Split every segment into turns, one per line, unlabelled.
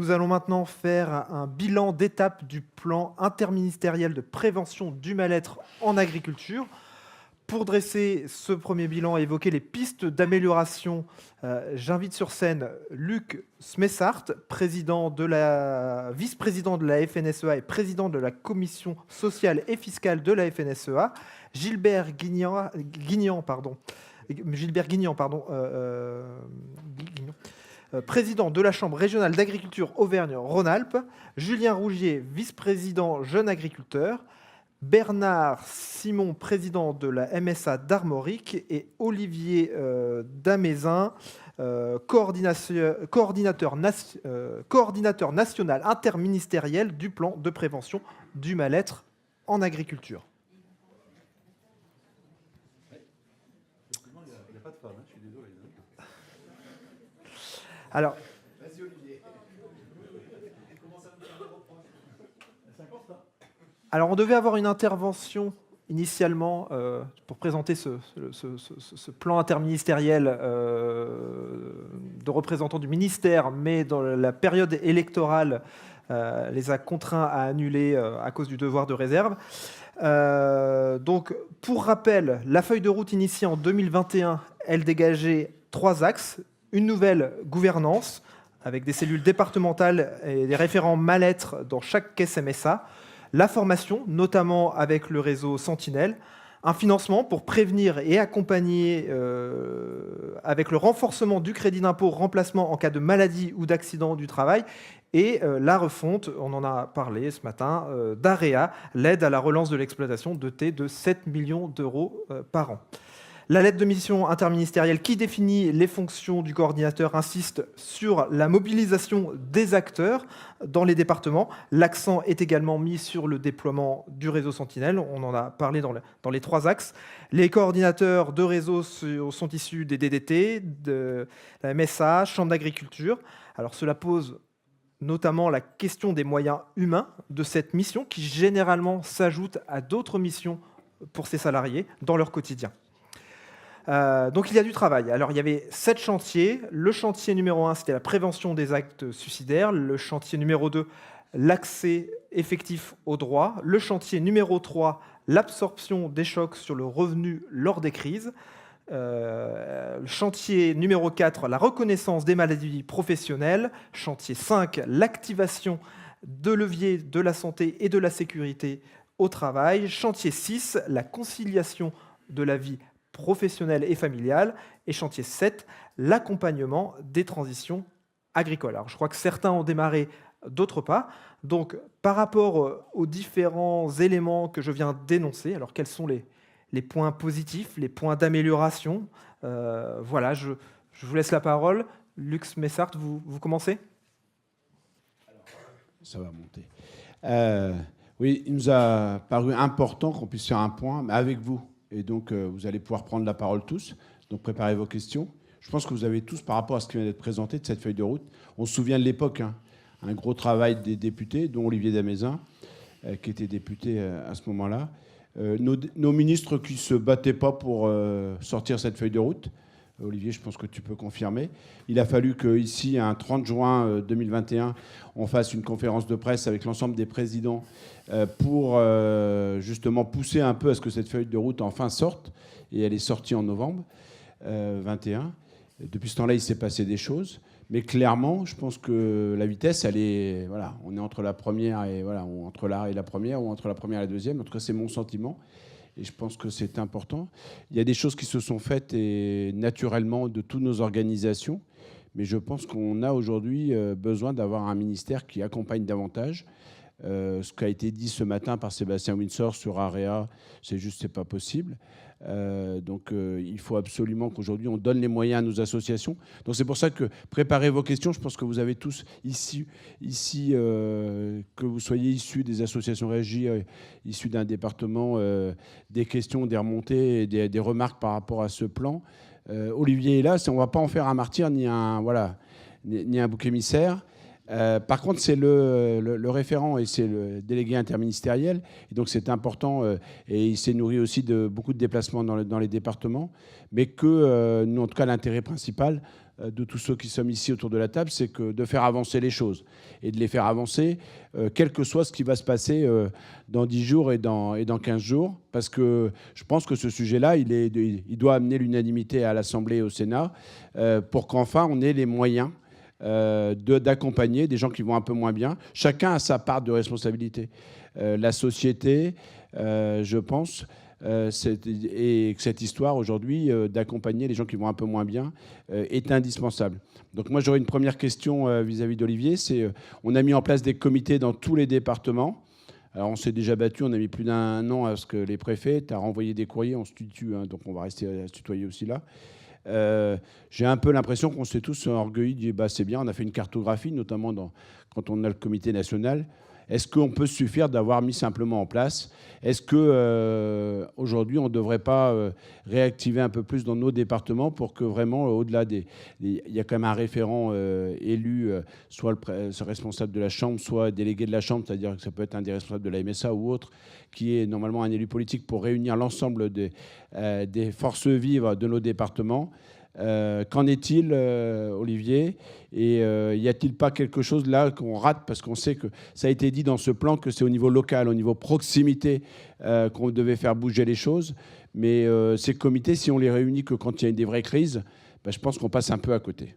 nous allons maintenant faire un bilan d'étape du plan interministériel de prévention du mal-être en agriculture. Pour dresser ce premier bilan et évoquer les pistes d'amélioration, j'invite sur scène Luc Smessart, vice-président de la FNSEA et président de la commission sociale et fiscale de la FNSEA, Gilbert Guignan, président de la Chambre régionale d'agriculture Auvergne-Rhône-Alpes, Julien Rougier, vice-président jeune agriculteur, Bernard Simon, président de la MSA d'Armorique, et Olivier Damézin, coordinateur national interministériel du plan de prévention du mal-être en agriculture. Alors, vas-y Olivier. Alors, on devait avoir une intervention initialement pour présenter ce plan interministériel de représentants du ministère, mais dans la période électorale, les a contraints à annuler à cause du devoir de réserve. Donc, pour rappel, la feuille de route initiée en 2021, elle dégageait 3 axes. Une nouvelle gouvernance avec des cellules départementales et des référents mal-être dans chaque caisse MSA, la formation, notamment avec le réseau Sentinelle, un financement pour prévenir et accompagner avec le renforcement du crédit d'impôt remplacement en cas de maladie ou d'accident du travail, et la refonte, on en a parlé ce matin, d'AREA, l'aide à la relance de l'exploitation dotée de 7 millions d'euros par an. La lettre de mission interministérielle qui définit les fonctions du coordinateur insiste sur la mobilisation des acteurs dans les départements. L'accent est également mis sur le déploiement du réseau Sentinelle. On en a parlé dans les 3 axes. Les coordinateurs de réseau sont issus des DDT, de la MSA, Chambre d'agriculture. Alors cela pose notamment la question des moyens humains de cette mission qui généralement s'ajoute à d'autres missions pour ces salariés dans leur quotidien. Donc il y a du travail. Alors il y avait 7 chantiers. Le chantier numéro 1, c'était la prévention des actes suicidaires. Le chantier numéro 2, l'accès effectif aux droits. Le chantier numéro 3, l'absorption des chocs sur le revenu lors des crises. Le chantier numéro 4, la reconnaissance des maladies professionnelles. Chantier 5, l'activation de leviers de la santé et de la sécurité au travail. Chantier 6, la conciliation de la vie professionnelle et familiale, et chantier 7, l'accompagnement des transitions agricoles. Alors, je crois que certains ont démarré, d'autres pas. Donc, par rapport aux différents éléments que je viens d'énoncer, alors quels sont les points positifs, les points d'amélioration? Voilà, je vous laisse la parole. Luc Smessart, vous commencez?
Ça va monter. Oui, il nous a paru important qu'on puisse faire un point, mais avec vous. Et donc, vous allez pouvoir prendre la parole tous. Donc, préparez vos questions. Je pense que vous avez tous, par rapport à ce qui vient d'être présenté, de cette feuille de route, on se souvient de l'époque, hein, un gros travail des députés, dont Olivier Damézin, qui était député à ce moment-là. Nos ministres qui ne se battaient pas pour sortir cette feuille de route. Olivier, je pense que tu peux confirmer. Il a fallu qu'ici, un 30 juin 2021, on fasse une conférence de presse avec l'ensemble des présidents pour justement pousser un peu à ce que cette feuille de route enfin sorte. Et elle est sortie en novembre 21. Depuis ce temps-là, il s'est passé des choses. Mais clairement, je pense que la vitesse, elle est... Voilà, on est entre la première et... Voilà, entre la première ou entre la première et la deuxième. En tout cas, c'est mon sentiment. Et je pense que c'est important. Il y a des choses qui se sont faites et naturellement de toutes nos organisations. Mais je pense qu'on a aujourd'hui besoin d'avoir un ministère qui accompagne davantage. Ce qui a été dit ce matin par Sébastien Windsor sur AREA, c'est juste, c'est pas possible. Donc il faut absolument qu'aujourd'hui on donne les moyens à nos associations. Donc c'est pour ça que préparez vos questions. Je pense que vous avez tous ici que vous soyez issus des associations régies, issus d'un département, des questions, des remontées et des remarques par rapport à ce plan. Olivier est là, on ne va pas en faire un martyr ni un bouc émissaire. Par contre, c'est le référent et c'est le délégué interministériel. Et donc, c'est important. Et il s'est nourri aussi de beaucoup de déplacements dans les départements. Mais que, nous, en tout cas, l'intérêt principal, de tous ceux qui sommes ici autour de la table, c'est que de faire avancer les choses et de les faire avancer, quel que soit ce qui va se passer dans 10 jours et dans 15 jours, parce que je pense que ce sujet-là, il doit amener l'unanimité à l'Assemblée et au Sénat pour qu'enfin on ait les moyens d'accompagner des gens qui vont un peu moins bien. Chacun a sa part de responsabilité. La société, je pense, et que cette histoire aujourd'hui d'accompagner les gens qui vont un peu moins bien est indispensable. Donc moi j'aurais une première question vis-à-vis d'Olivier, c'est on a mis en place des comités dans tous les départements. Alors on s'est déjà battu, on a mis plus d'1 an à ce que les préfets, tu as renvoyé des courriers, on se tutue, hein, donc on va rester à se tutoyer aussi là. J'ai un peu l'impression qu'on s'est tous enorgueillis, dit bah, c'est bien, on a fait une cartographie, notamment quand on a le comité national. Est-ce qu'on peut se suffire d'avoir mis simplement en place? Est-ce qu'aujourd'hui, on ne devrait pas réactiver un peu plus dans nos départements pour que vraiment, au-delà il y a quand même un référent élu, soit le responsable de la Chambre, soit délégué de la Chambre, c'est-à-dire que ça peut être un des responsables de la MSA ou autre, qui est normalement un élu politique pour réunir l'ensemble des forces vives de nos départements. Qu'en est-il, Olivier? Et y a-t-il pas quelque chose là qu'on rate? Parce qu'on sait que ça a été dit dans ce plan que c'est au niveau local, au niveau proximité, qu'on devait faire bouger les choses. Mais ces comités, si on les réunit que quand il y a des vraies crises, ben, je pense qu'on passe un peu à côté.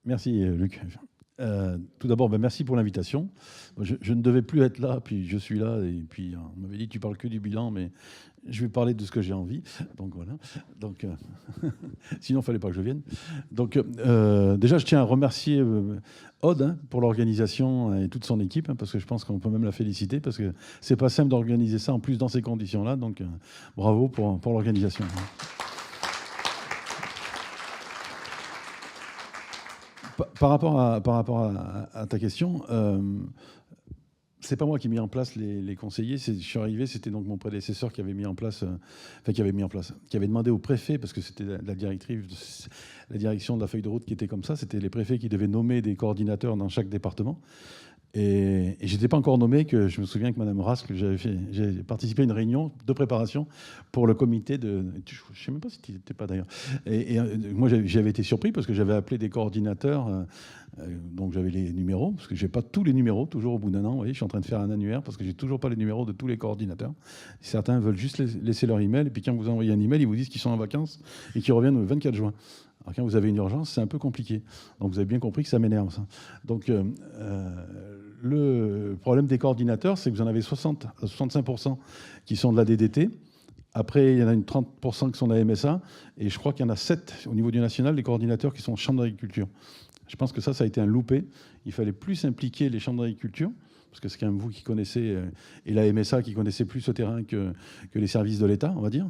Merci, Luc. Tout d'abord, merci pour l'invitation. Je ne devais plus être là, puis je suis là, et puis on m'avait dit tu parles que du bilan, mais je vais parler de ce que j'ai envie. Donc voilà. Donc, sinon, il ne fallait pas que je vienne. Donc déjà, je tiens à remercier Aude pour l'organisation et toute son équipe, parce que je pense qu'on peut même la féliciter, parce que c'est pas simple d'organiser ça en plus dans ces conditions-là. Donc bravo pour l'organisation. Par rapport à ta question, c'est pas moi qui ai mis en place les conseillers. Je suis arrivé, c'était donc mon prédécesseur qui avait mis en place, qui avait demandé au préfet, parce que c'était la direction de la feuille de route qui était comme ça, c'était les préfets qui devaient nommer des coordinateurs dans chaque département. Et je n'étais pas encore nommé, que je me souviens que Mme Rascle, j'ai participé à une réunion de préparation pour le comité de... Je ne sais même pas si tu n'étais pas d'ailleurs. Et moi, j'avais été surpris parce que j'avais appelé des coordinateurs, donc j'avais les numéros, parce que je n'ai pas tous les numéros, toujours au bout d'un an. Vous voyez, je suis en train de faire un annuaire parce que je n'ai toujours pas les numéros de tous les coordinateurs. Certains veulent juste laisser leur email, et puis quand vous envoyez un email, ils vous disent qu'ils sont en vacances et qu'ils reviennent le 24 juin. Alors quand vous avez une urgence, c'est un peu compliqué. Donc vous avez bien compris que ça m'énerve, ça. Donc le problème des coordinateurs, c'est que vous en avez 60 à 65% qui sont de la DDT. Après, il y en a une 30% qui sont de la MSA. Et je crois qu'il y en a 7 au niveau du national, les coordinateurs qui sont chambres d'agriculture. Je pense que ça a été un loupé. Il fallait plus impliquer les chambres d'agriculture, parce que c'est quand même vous qui connaissez, et la MSA qui connaissait plus ce terrain que les services de l'État, on va dire.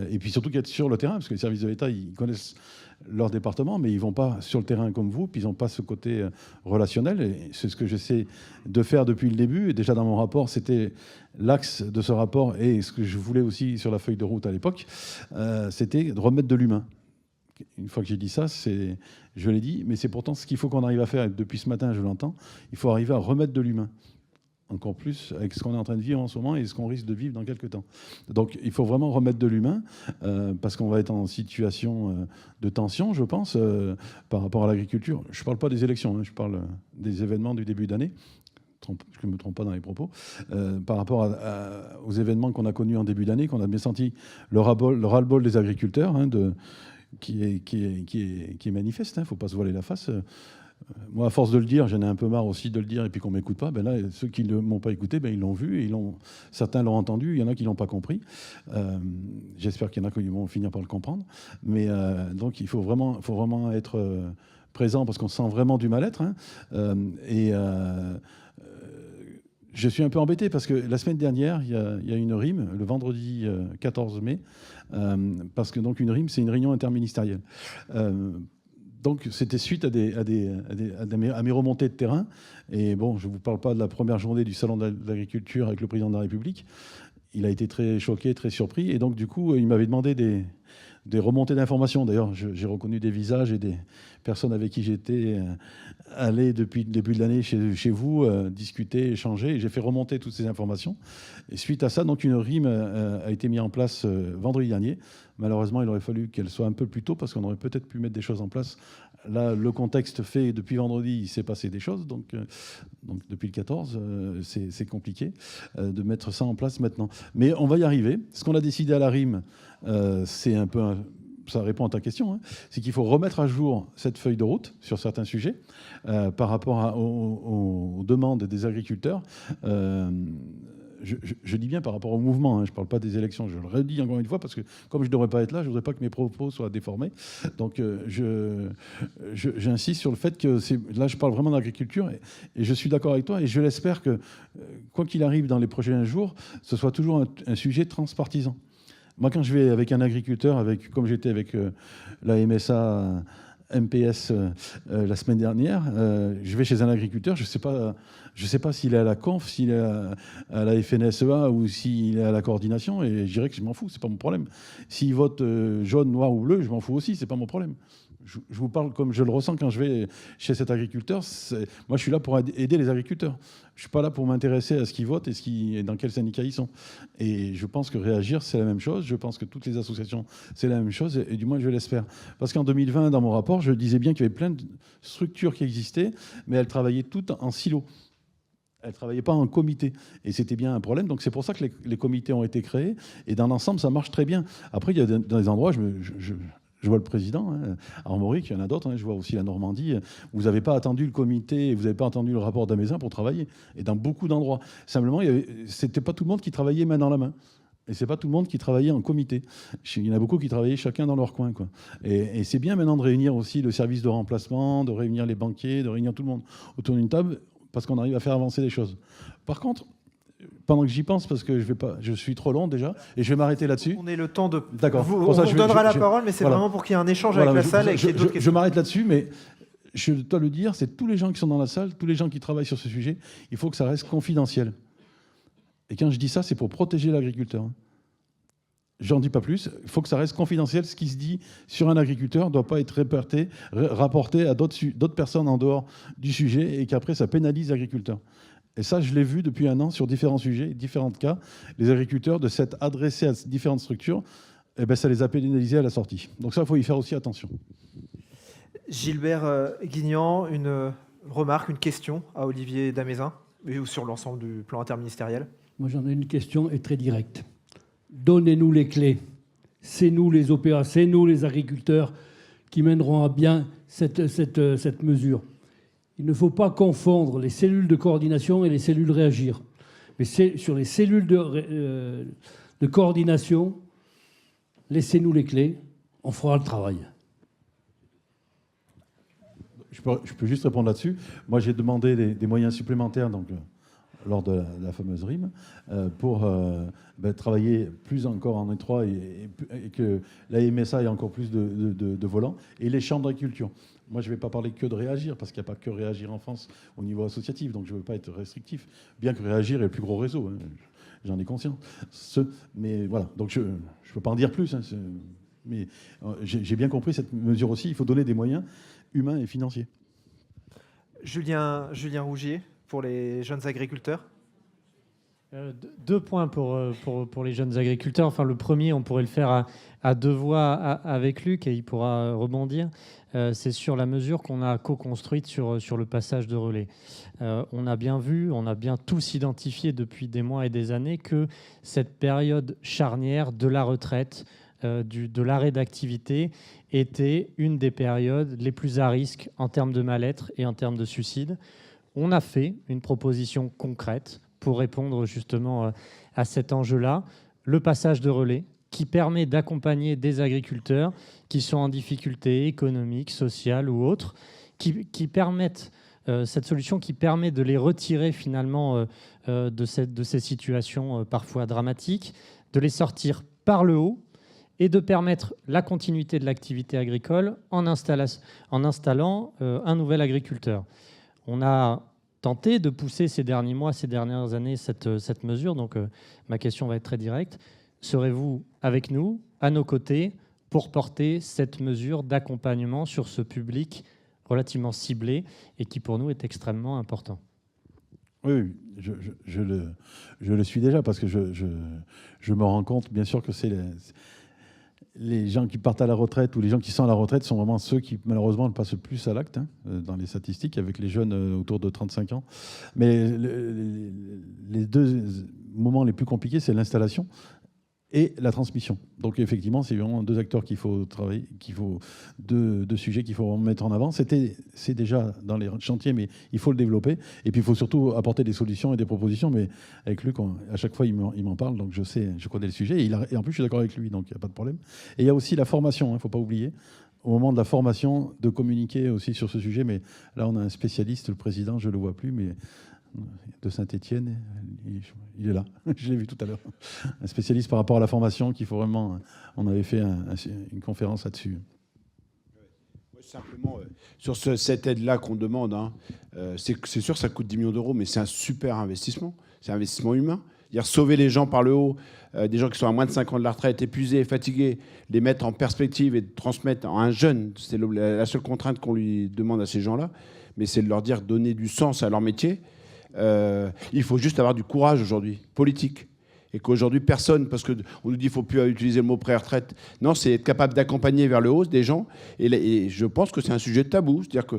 Et puis surtout qu'être sur le terrain, parce que les services de l'État, ils connaissent leur département, mais ils ne vont pas sur le terrain comme vous, puis ils n'ont pas ce côté relationnel. Et c'est ce que j'essaie de faire depuis le début. Et déjà dans mon rapport, c'était l'axe de ce rapport, et ce que je voulais aussi sur la feuille de route à l'époque, c'était de remettre de l'humain. Une fois que j'ai dit ça, je l'ai dit, mais c'est pourtant ce qu'il faut qu'on arrive à faire. Et depuis ce matin, je l'entends. Il faut arriver à remettre de l'humain. Encore plus avec ce qu'on est en train de vivre en ce moment et ce qu'on risque de vivre dans quelques temps. Donc il faut vraiment remettre de l'humain, parce qu'on va être en situation de tension, je pense, par rapport à l'agriculture. Je ne parle pas des élections, hein, je parle des événements du début d'année. Je ne me trompe pas dans les propos. Par rapport aux événements qu'on a connus en début d'année, qu'on a bien senti le ras-le-bol des agriculteurs, hein, qui est manifeste, il ne faut pas se voiler la face. Moi, à force de le dire, j'en ai un peu marre aussi de le dire et puis qu'on ne m'écoute pas. Ben là, ceux qui ne m'ont pas écouté, ben, ils l'ont vu, et certains l'ont entendu, il y en a qui ne l'ont pas compris. J'espère qu'il y en a qui vont finir par le comprendre. Mais donc, il faut vraiment être présent, parce qu'on sent vraiment du mal-être. Hein. Je suis un peu embêté parce que la semaine dernière, il y a une RIM, le vendredi 14 mai, parce que donc une RIM, c'est une réunion interministérielle. Donc, c'était suite à mes remontées de terrain. Et bon, je ne vous parle pas de la première journée du Salon de l'agriculture avec le président de la République. Il a été très choqué, très surpris. Et donc, du coup, il m'avait demandé des remontées d'informations. D'ailleurs, j'ai reconnu des visages et des personnes avec qui j'étais allé depuis le début de l'année chez vous, discuter, échanger. Et j'ai fait remonter toutes ces informations. Et suite à ça, donc, une RIM a été mise en place vendredi dernier. Malheureusement, il aurait fallu qu'elle soit un peu plus tôt parce qu'on aurait peut-être pu mettre des choses en place. Là, le contexte fait, depuis vendredi, il s'est passé des choses. Donc depuis le 14, c'est compliqué de mettre ça en place maintenant. Mais on va y arriver. Ce qu'on a décidé à la RIM, c'est un peu... ça répond à ta question, hein, c'est qu'il faut remettre à jour cette feuille de route sur certains sujets par rapport aux demandes des agriculteurs. Je dis bien par rapport au mouvement, hein, je ne parle pas des élections, je le redis encore une fois, parce que comme je ne devrais pas être là, je ne voudrais pas que mes propos soient déformés. Donc j'insiste sur le fait que là, je parle vraiment d'agriculture, et je suis d'accord avec toi, et je l'espère que, quoi qu'il arrive dans les prochains jours, ce soit toujours un sujet transpartisan. Moi, quand je vais avec un agriculteur, comme j'étais avec la MSA, MPS la semaine dernière, je vais chez un agriculteur, je sais pas s'il est à la conf, s'il est à la FNSEA ou s'il est à la coordination, et je dirais que je m'en fous, c'est pas mon problème. S'il vote jaune, noir ou bleu, je m'en fous aussi, c'est pas mon problème. Je vous parle comme je le ressens quand je vais chez cet agriculteur. Moi, je suis là pour aider les agriculteurs. Je ne suis pas là pour m'intéresser à ce qu'ils votent et dans quel syndicat ils sont. Et je pense que Réagir, c'est la même chose. Je pense que toutes les associations, c'est la même chose. Et du moins, je l'espère. Parce qu'en 2020, dans mon rapport, je disais bien qu'il y avait plein de structures qui existaient, mais elles travaillaient toutes en silo. Elles ne travaillaient pas en comité. Et c'était bien un problème. Donc, c'est pour ça que les comités ont été créés. Et dans l'ensemble, ça marche très bien. Après, il y a dans des endroits, je vois le président, hein, Armorique, il y en a d'autres, hein, je vois aussi la Normandie. Vous n'avez pas attendu le comité, vous n'avez pas attendu le rapport d'Amézin pour travailler. Et dans beaucoup d'endroits. Simplement, ce n'était pas tout le monde qui travaillait main dans la main. Et ce n'est pas tout le monde qui travaillait en comité. Il y en a beaucoup qui travaillaient chacun dans leur coin, quoi. Et c'est bien maintenant de réunir aussi le service de remplacement, de réunir les banquiers, de réunir tout le monde autour d'une table, parce qu'on arrive à faire avancer les choses. Par contre, pendant que j'y pense, parce que je suis trop long déjà, et je vais m'arrêter là-dessus.
On ait le temps de...
D'accord.
On vous donnera la parole, mais c'est
voilà.
vraiment pour qu'il y ait un échange avec la salle et qu'il y ait d'autres questions.
Je m'arrête là-dessus, mais je dois le dire, c'est tous les gens qui sont dans la salle, tous les gens qui travaillent sur ce sujet, il faut que ça reste confidentiel. Et quand je dis ça, c'est pour protéger l'agriculteur. J'en dis pas plus. Il faut que ça reste confidentiel. Ce qui se dit sur un agriculteur ne doit pas être rapporté à d'autres personnes en dehors du sujet et qu'après, ça pénalise l'agriculteur. Et ça, je l'ai vu depuis un an sur différents sujets, différents cas. Les agriculteurs, de s'être adressés à différentes structures, eh ben, ça les a pénalisés à la sortie. Donc ça, il faut y faire aussi attention.
Gilbert Guignan, une remarque, une question à Olivier Damézin, ou sur l'ensemble du plan interministériel?
Moi, j'en ai une question et très directe. Donnez-nous les clés. C'est nous les OPA, c'est nous les agriculteurs qui mèneront à bien cette mesure. Il ne faut pas confondre les cellules de coordination et les cellules Réagir. Mais sur les cellules de coordination, laissez-nous les clés, on fera le travail.
Je peux juste répondre là-dessus. Moi, j'ai demandé des moyens supplémentaires lors de la fameuse RIM pour travailler plus encore en étroit et que la MSA ait encore plus de volants et les chambres d'agriculture. Moi, je ne vais pas parler que de Réagir, parce qu'il n'y a pas que Réagir en France au niveau associatif, donc je ne veux pas être restrictif, bien que Réagir est le plus gros réseau, hein, j'en ai conscience. Mais voilà, donc je ne peux pas en dire plus, hein, mais j'ai bien compris cette mesure aussi, il faut donner des moyens humains et financiers.
Julien Rougier, pour les jeunes agriculteurs.
Deux points pour les jeunes agriculteurs. Enfin, le premier, on pourrait le faire à deux voix avec Luc et il pourra rebondir. C'est sur la mesure qu'on a co-construite sur le passage de relais. On a bien vu, on a bien tous identifié depuis des mois et des années que cette période charnière de la retraite, de l'arrêt d'activité, était une des périodes les plus à risque en termes de mal-être et en termes de suicide. On a fait une proposition concrète pour répondre justement à cet enjeu-là, le passage de relais qui permet d'accompagner des agriculteurs qui sont en difficulté économique, sociale ou autre, qui permettent cette solution qui permet de les retirer finalement de ces situations parfois dramatiques, de les sortir par le haut et de permettre la continuité de l'activité agricole en installant un nouvel agriculteur. On a tenté de pousser ces derniers mois, ces dernières années, cette mesure. Donc, ma question va être très directe. Serez-vous avec nous, à nos côtés, pour porter cette mesure d'accompagnement sur ce public relativement ciblé et qui pour nous est extrêmement important.
Oui, je le suis déjà parce que je me rends compte, bien sûr, que c'est les gens qui partent à la retraite ou les gens qui sont à la retraite sont vraiment ceux qui, malheureusement, ne passent le plus à l'acte, hein, dans les statistiques, avec les jeunes autour de 35 ans. Mais les deux moments les plus compliqués, c'est l'installation et la transmission. Donc effectivement, c'est vraiment deux acteurs qu'il faut travailler, deux sujets qu'il faut mettre en avant. C'est déjà dans les chantiers, mais il faut le développer. Et puis il faut surtout apporter des solutions et des propositions. Mais avec Luc, à chaque fois, il m'en parle, donc je connais le sujet. Et en plus, je suis d'accord avec lui, donc il n'y a pas de problème. Et il y a aussi la formation, il ne faut pas oublier. Au moment de la formation, de communiquer aussi sur ce sujet. Mais là, on a un spécialiste, le président, je ne le vois plus, mais de Saint-Étienne, il est là, je l'ai vu tout à l'heure. Un spécialiste par rapport à la formation qu'il faut vraiment... On avait fait une conférence là-dessus.
Simplement, sur cette aide-là qu'on demande, hein, c'est sûr que ça coûte 10 millions d'euros, mais c'est un super investissement. C'est un investissement humain. C'est-à-dire sauver les gens par le haut, des gens qui sont à moins de 5 ans de la retraite, épuisés, fatigués, les mettre en perspective et de transmettre à un jeune. C'est la seule contrainte qu'on lui demande à ces gens-là, mais c'est de leur dire donner du sens à leur métier. Il faut juste avoir du courage aujourd'hui, politique. Et qu'aujourd'hui, personne, parce qu'on nous dit qu'il ne faut plus utiliser le mot pré-retraite. Non, c'est être capable d'accompagner vers le haut des gens. Et je pense que c'est un sujet tabou. C'est-à-dire que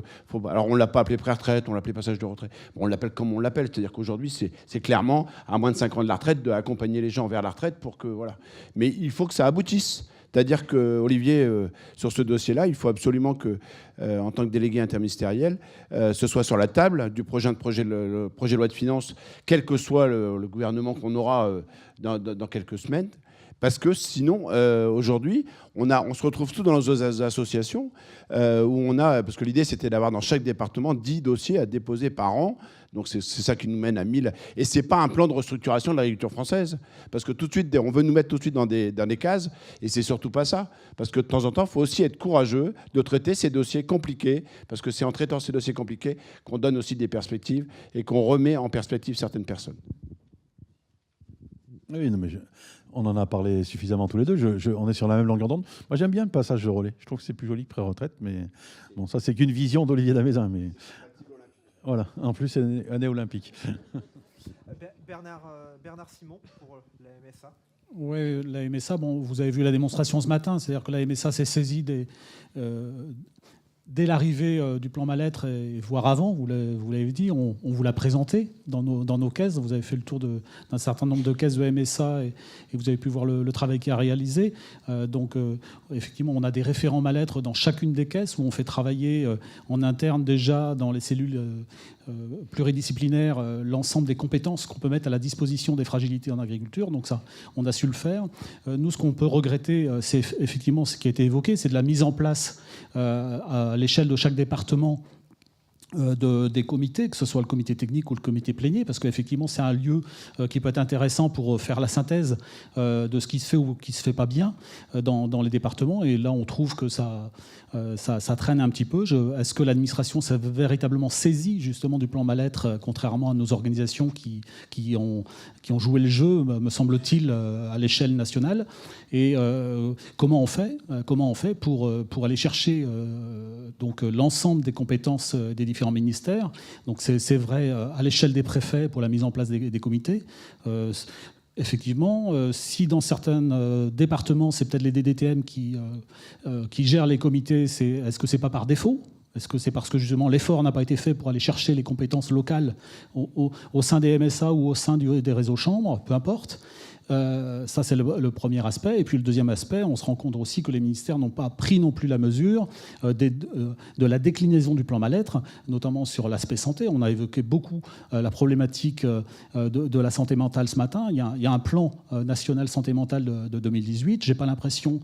alors, on ne l'a pas appelé pré-retraite, on l'appelait passage de retraite. Bon, on l'appelle comme on l'appelle. C'est-à-dire qu'aujourd'hui, c'est clairement, à moins de 5 ans de la retraite, d'accompagner les gens vers la retraite pour que. Voilà. Mais il faut que ça aboutisse. C'est-à-dire que, Olivier, sur ce dossier-là, il faut absolument que, en tant que délégué interministériel, ce soit sur la table du projet de loi de finances, quel que soit le gouvernement qu'on aura dans quelques semaines. Parce que sinon, aujourd'hui, on se retrouve tous dans nos associations où on a... Parce que l'idée, c'était d'avoir dans chaque département 10 dossiers à déposer par an. Donc c'est ça qui nous mène à 1000. Et ce n'est pas un plan de restructuration de l'agriculture française. Parce que tout de suite, on veut nous mettre tout de suite dans des cases. Et c'est surtout pas ça. Parce que de temps en temps, il faut aussi être courageux de traiter ces dossiers compliqués. Parce que c'est en traitant ces dossiers compliqués qu'on donne aussi des perspectives et qu'on remet en perspective certaines personnes.
Oui, non, mais on en a parlé suffisamment tous les deux. On est sur la même longueur d'onde. Moi, j'aime bien le passage de relais. Je trouve que c'est plus joli que pré-retraite. Mais bon, ça, c'est qu'une vision d'Olivier Damézin. Mais voilà, en plus, c'est année olympique.
Bernard Simon pour la MSA.
Oui, la MSA, bon, vous avez vu la démonstration ce matin. C'est-à-dire que la MSA s'est saisie dès l'arrivée du plan Mal-être, et voire avant, vous l'avez dit, on vous l'a présenté dans nos caisses. Vous avez fait le tour d'un certain nombre de caisses de MSA et vous avez pu voir le travail qui a réalisé. Donc, effectivement, on a des référents Mal-être dans chacune des caisses où on fait travailler en interne déjà dans les cellules pluridisciplinaires l'ensemble des compétences qu'on peut mettre à la disposition des fragilités en agriculture. Donc ça, on a su le faire. Nous, ce qu'on peut regretter, c'est effectivement ce qui a été évoqué, c'est de la mise en place à l'échelle de chaque département des comités, que ce soit le comité technique ou le comité plénier, parce qu'effectivement, c'est un lieu qui peut être intéressant pour faire la synthèse de ce qui se fait ou qui ne se fait pas bien dans les départements. Et là, on trouve que ça traîne un petit peu. Est-ce que l'administration s'est véritablement saisie justement du plan Mal-être, contrairement à nos organisations qui ont joué le jeu, me semble-t-il, à l'échelle nationale? Et comment on fait pour aller chercher donc l'ensemble des compétences des différents ministères? Donc c'est vrai à l'échelle des préfets pour la mise en place des comités. Effectivement, si dans certains départements, c'est peut-être les DDTM qui gèrent les comités, est-ce que c'est pas par défaut? Est-ce que c'est parce que justement l'effort n'a pas été fait pour aller chercher les compétences locales au sein des MSA ou au sein des réseaux chambres? Peu importe. Ça, c'est le premier aspect. Et puis le deuxième aspect, on se rend compte aussi que les ministères n'ont pas pris non plus la mesure de la déclinaison du plan Mal-être, notamment sur l'aspect santé. On a évoqué beaucoup la problématique de la santé mentale ce matin. Il y a un plan national santé mentale de 2018. Je n'ai pas l'impression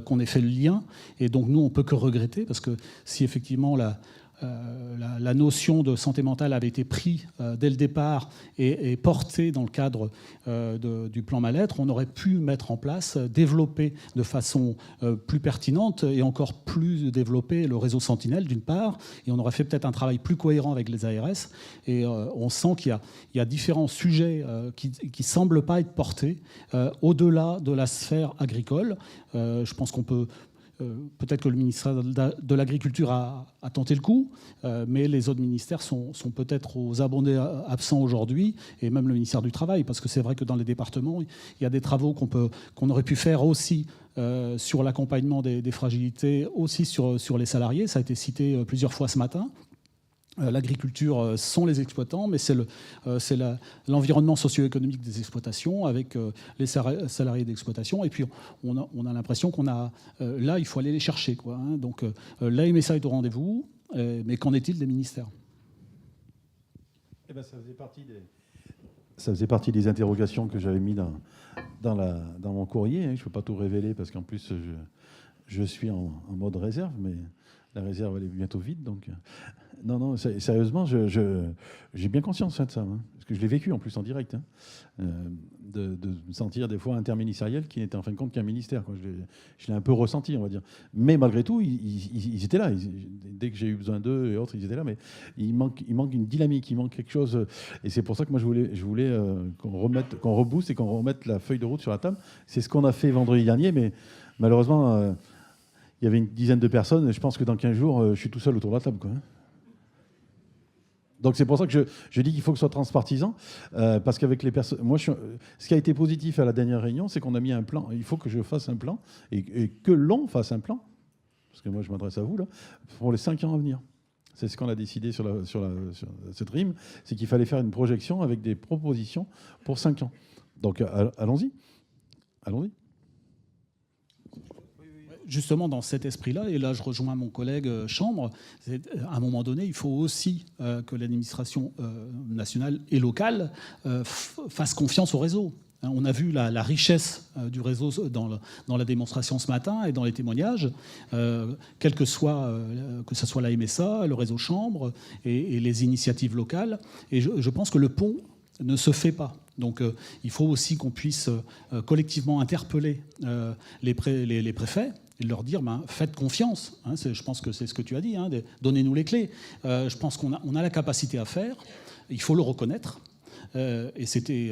qu'on ait fait le lien. Et donc nous, on ne peut que regretter, parce que si effectivement la notion de santé mentale avait été prise dès le départ et portée dans le cadre du plan Mal-être, on aurait pu mettre en place, développer de façon plus pertinente et encore plus développer le réseau Sentinelle d'une part, et on aurait fait peut-être un travail plus cohérent avec les ARS. Et on sent qu'il y a différents sujets qui ne semblent pas être portés au-delà de la sphère agricole. Je pense qu'on peut peut-être que le ministère de l'Agriculture a tenté le coup, mais les autres ministères sont peut-être aux abonnés absents aujourd'hui, et même le ministère du Travail, parce que c'est vrai que dans les départements, il y a des travaux qu'on aurait pu faire aussi sur l'accompagnement des fragilités, aussi sur les salariés. Ça a été cité plusieurs fois ce matin. L'agriculture sont les exploitants, mais c'est l'environnement socio-économique des exploitations avec les salariés d'exploitation. Et puis, on a l'impression qu'on a... là, il faut aller les chercher, quoi, hein. Donc, la MSA est au rendez-vous, mais qu'en est-il des ministères ?
Eh ben, ça faisait partie des interrogations que j'avais mis dans mon courrier, hein. Je ne peux pas tout révéler parce qu'en plus, je suis en mode réserve, mais la réserve, elle est bientôt vide, donc... Non, sérieusement, j'ai bien conscience de ça, hein, parce que je l'ai vécu en plus en direct, hein, de me sentir des fois interministériel qui n'était en fin de compte qu'un ministère, quoi. Je l'ai un peu ressenti, on va dire. Mais malgré tout, ils étaient là. Dès que j'ai eu besoin d'eux et autres, ils étaient là. Mais il manque une dynamique, il manque quelque chose. Et c'est pour ça que moi, je voulais qu'on rebooste et qu'on remette la feuille de route sur la table. C'est ce qu'on a fait vendredi dernier, mais malheureusement, il y avait une dizaine de personnes. Et je pense que dans 15 jours, je suis tout seul autour de la table, quoi. Donc c'est pour ça que je dis qu'il faut que ce soit transpartisan, parce qu'avec les personnes... Moi, ce qui a été positif à la dernière réunion, c'est qu'on a mis un plan. Il faut que je fasse un plan, et que l'on fasse un plan, parce que moi je m'adresse à vous, là, pour les 5 ans à venir. C'est ce qu'on a décidé sur cette rime, c'est qu'il fallait faire une projection avec des propositions pour 5 ans. Donc allons-y. Allons-y.
Justement, dans cet esprit-là, et là je rejoins mon collègue Chambre, à un moment donné, il faut aussi que l'administration nationale et locale fasse confiance au réseau. On a vu la richesse du réseau dans la démonstration ce matin et dans les témoignages, que ce soit la MSA, le réseau Chambre et les initiatives locales. Et je pense que le pont ne se fait pas. Donc il faut aussi qu'on puisse collectivement interpeller les préfets et leur dire faites confiance. Hein, je pense que c'est ce que tu as dit, hein, donnez-nous les clés. Je pense qu'on a la capacité à faire, il faut le reconnaître. Et c'était,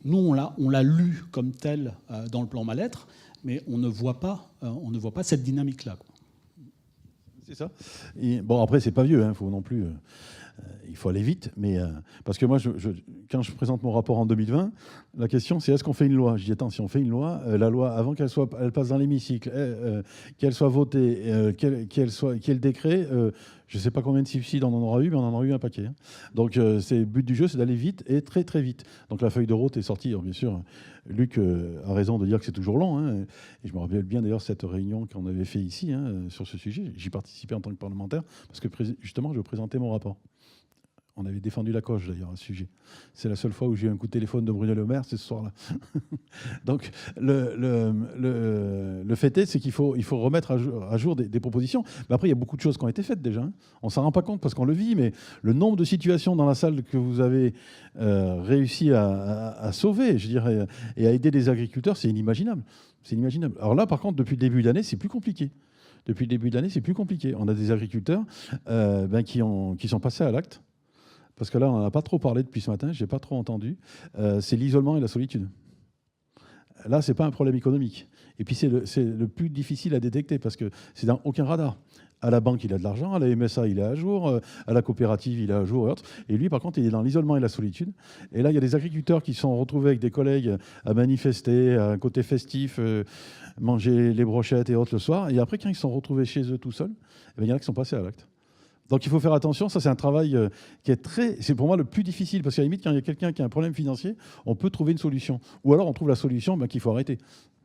nous, on l'a lu comme tel dans le plan mal-être, mais on ne voit pas cette dynamique-là, quoi.
C'est ça. Et, bon, après, c'est pas vieux, hein, faut non plus... il faut aller vite, mais parce que moi, quand je présente mon rapport en 2020, la question c'est est-ce qu'on fait une loi ? Je dis attends, si on fait une loi, la loi avant elle passe dans l'hémicycle, qu'elle soit votée, qu'il y ait le décret, je ne sais pas combien de suicides on en aura eu, mais on en aura eu un paquet, hein. Donc le but du jeu, c'est d'aller vite et très très vite. Donc la feuille de route est sortie, alors, bien sûr. Luc a raison de dire que c'est toujours long, hein, et je me rappelle bien d'ailleurs cette réunion qu'on avait fait ici, hein, sur ce sujet. J'y participais en tant que parlementaire parce que justement, je présentais mon rapport. On avait défendu la coche, d'ailleurs, à ce sujet. C'est la seule fois où j'ai eu un coup de téléphone de Bruno Le Maire, c'est ce soir-là. Donc, le fait est, c'est qu'il faut remettre à jour des propositions. Mais après, il y a beaucoup de choses qui ont été faites, déjà, hein. On ne s'en rend pas compte parce qu'on le vit, mais le nombre de situations dans la salle que vous avez réussi à sauver, je dirais, et à aider les agriculteurs, c'est inimaginable. C'est inimaginable. Alors là, par contre, depuis le début d'année, c'est plus compliqué. Depuis le début d'année, c'est plus compliqué. On a des agriculteurs qui sont passés à l'acte. Parce que là, on n'en a pas trop parlé depuis ce matin, je n'ai pas trop entendu, c'est l'isolement et la solitude. Là, ce n'est pas un problème économique. Et puis, c'est le plus difficile à détecter parce que c'est dans aucun radar. À la banque, il a de l'argent, à la MSA, il est à jour, à la coopérative, il est à jour et autres. Et lui, par contre, il est dans l'isolement et la solitude. Et là, il y a des agriculteurs qui se sont retrouvés avec des collègues à manifester, à un côté festif, manger les brochettes et autres le soir. Et après, quand ils se sont retrouvés chez eux tout seuls, il y en a qui sont passés à l'acte. Donc il faut faire attention, ça c'est un travail qui est c'est pour moi le plus difficile, parce qu'à la limite, quand il y a quelqu'un qui a un problème financier, on peut trouver une solution. Ou alors on trouve la solution qu'il faut arrêter.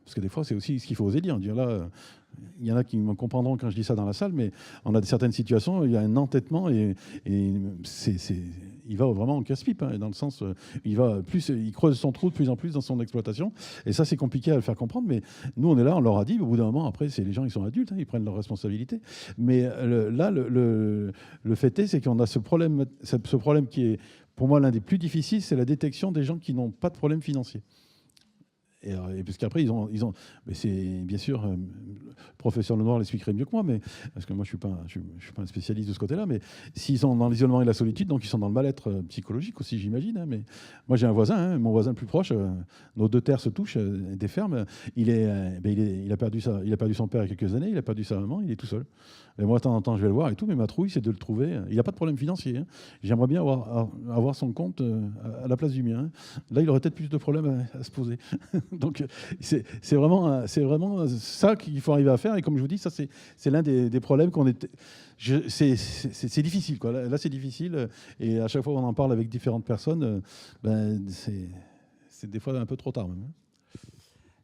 Parce que des fois, c'est aussi ce qu'il faut oser dire. Là, il y en a qui me comprendront quand je dis ça dans la salle, mais on a certaines situations, il y a un entêtement et il va vraiment en casse-pipe, hein, dans le sens, il creuse son trou de plus en plus dans son exploitation. Et ça, c'est compliqué à le faire comprendre. Mais nous, on est là, on leur a dit, au bout d'un moment, après, les gens, ils sont adultes, hein, ils prennent leurs responsabilités. Mais là, le fait est, c'est qu'on a ce problème qui est, pour moi, l'un des plus difficiles, c'est la détection des gens qui n'ont pas de problème financier. Et parce qu'après, mais c'est bien sûr, le professeur Lenoir l'expliquerait mieux que moi, mais parce que moi je suis pas un spécialiste de ce côté-là, mais s'ils sont dans l'isolement et la solitude, donc ils sont dans le mal-être psychologique aussi, j'imagine. Mais moi j'ai un voisin, mon voisin le plus proche, nos 2 terres se touchent, des fermes. Il a perdu son père il y a quelques années, il a perdu sa maman, il est tout seul. Et moi, de temps en temps, je vais le voir et tout, mais ma trouille, c'est de le trouver. Il n'a pas de problème financier. J'aimerais bien avoir son compte à la place du mien. Là, il aurait peut-être plus de problèmes à se poser. Donc, c'est vraiment ça qu'il faut arriver à faire. Et comme je vous dis, ça, c'est l'un des problèmes qu'on est. C'est difficile, quoi. Là, c'est difficile. Et à chaque fois qu'on en parle avec différentes personnes, c'est des fois un peu trop tard, même.